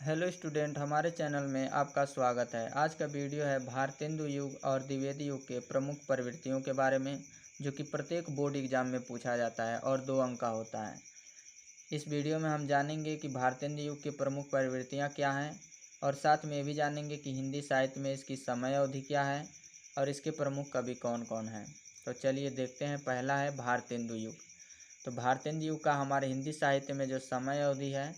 Hello student, हमारे channel में आपका स्वागत है। आज का वीडियो है भारतेंदु युग और द्विवेदी युग के प्रमुख प्रवृत्तियों के बारे में, जो कि प्रत्येक बोर्ड एग्जाम में पूछा जाता है और 2 अंक का होता है। इस वीडियो में हम जानेंगे कि भारतेंदु युग की प्रमुख प्रवृत्तियाँ क्या हैं और साथ में ये भी जानेंगे कि हिंदी साहित्य में इसकी समय अवधि क्या है और इसके प्रमुख कवि कौन कौन हैं। तो चलिए देखते हैं। पहला है भारतेंदु युग। तो भारतेंदु युग का हमारे हिंदी साहित्य में जो समय अवधि है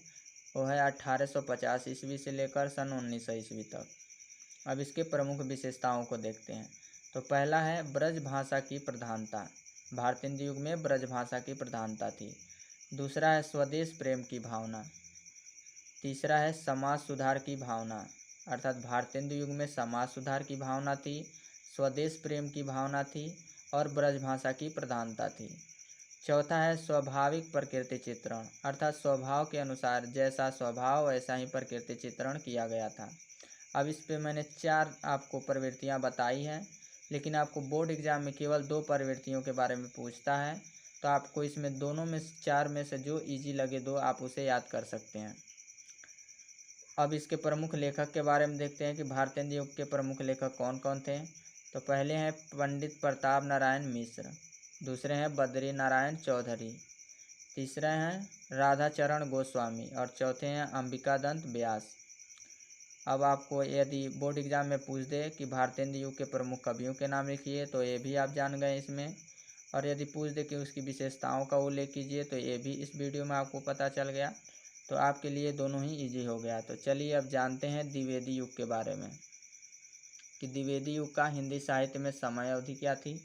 वो है 1850 ईस्वी से लेकर सन 1900 ईस्वी तक। अब इसके प्रमुख विशेषताओं को देखते हैं। तो पहला है ब्रज भाषा की प्रधानता। भारतेंदु युग में ब्रज भाषा की प्रधानता थी। दूसरा है स्वदेश प्रेम की भावना। तीसरा है समाज सुधार की भावना, अर्थात भारतेंदु युग में समाज सुधार की भावना थी, स्वदेश प्रेम की भावना थी और ब्रज भाषा की प्रधानता थी। चौथा है स्वाभाविक प्रकृति चित्रण, अर्थात स्वभाव के अनुसार जैसा स्वभाव वैसा ही प्रकृति चित्रण किया गया था। अब इस पे मैंने 4 आपको प्रवृत्तियां बताई हैं, लेकिन आपको बोर्ड एग्जाम में केवल 2 प्रवृत्तियों के बारे में पूछता है, तो आपको इसमें दोनों में 4 में से जो इजी लगे 2 आप उसे याद कर सकते हैं। अब इसके प्रमुख लेखक के बारे में देखते हैं कि भारतेंदु युग के प्रमुख लेखक कौन कौन थे। तो पहले हैं पंडित प्रताप नारायण मिश्र, दूसरे हैं बद्री नारायण चौधरी, तीसरे हैं राधाचरण गोस्वामी और चौथे हैं अंबिकादत्त व्यास। अब आपको यदि बोर्ड एग्जाम में पूछ दे कि भारतेंदु युग के प्रमुख कवियों के नाम लिखिए, तो ये भी आप जान गए इसमें। और यदि पूछ दे कि उसकी विशेषताओं का उल्लेख कीजिए, तो ये भी इस वीडियो में आपको पता चल गया। तो आपके लिए दोनों ही इजी हो गया। तो चलिए अब जानते हैं द्विवेदी युग के बारे में कि द्विवेदी युग का हिंदी साहित्य में समय अवधि क्या थी।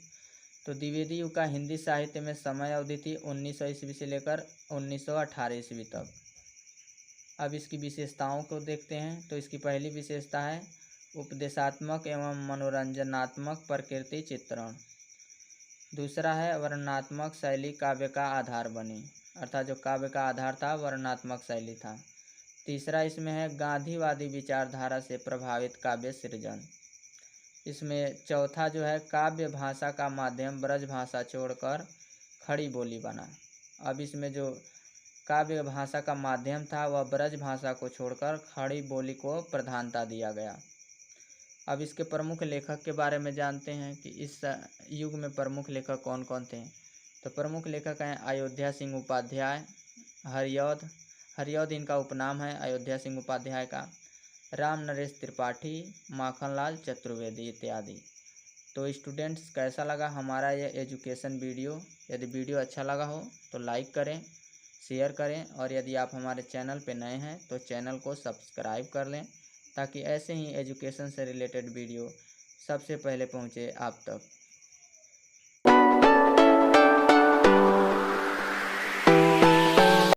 तो द्विवेदी युग का हिंदी साहित्य में समय अवधि थी 1900 ईस्वी से लेकर 1918 ईस्वी तक। अब इसकी विशेषताओं को देखते हैं। तो इसकी पहली विशेषता है उपदेशात्मक एवं मनोरंजनात्मक प्रकृति चित्रण। दूसरा है वर्णनात्मक शैली काव्य का आधार बनी, अर्थात जो काव्य का आधार था वर्णनात्मक शैली था। तीसरा इसमें है गांधीवादी विचारधारा से प्रभावित काव्य सृजन। इसमें चौथा जो है काव्य भाषा का माध्यम ब्रज भाषा छोड़कर खड़ी बोली बना। अब इसमें जो काव्य भाषा का माध्यम था वह ब्रज भाषा को छोड़कर खड़ी बोली को प्रधानता दिया गया। अब इसके प्रमुख लेखक के बारे में जानते हैं कि इस युग में प्रमुख लेखक कौन कौन थे। तो प्रमुख लेखक हैं अयोध्या सिंह उपाध्याय, हरिऔध इनका उपनाम है अयोध्या सिंह उपाध्याय का, राम नरेश त्रिपाठी, माखनलाल चतुर्वेदी इत्यादि। तो स्टूडेंट्स, कैसा लगा हमारा यह एजुकेशन वीडियो? यदि वीडियो अच्छा लगा हो तो लाइक करें, शेयर करें और यदि आप हमारे चैनल पर नए हैं तो चैनल को सब्सक्राइब कर लें, ताकि ऐसे ही एजुकेशन से रिलेटेड वीडियो सबसे पहले पहुंचे आप तक।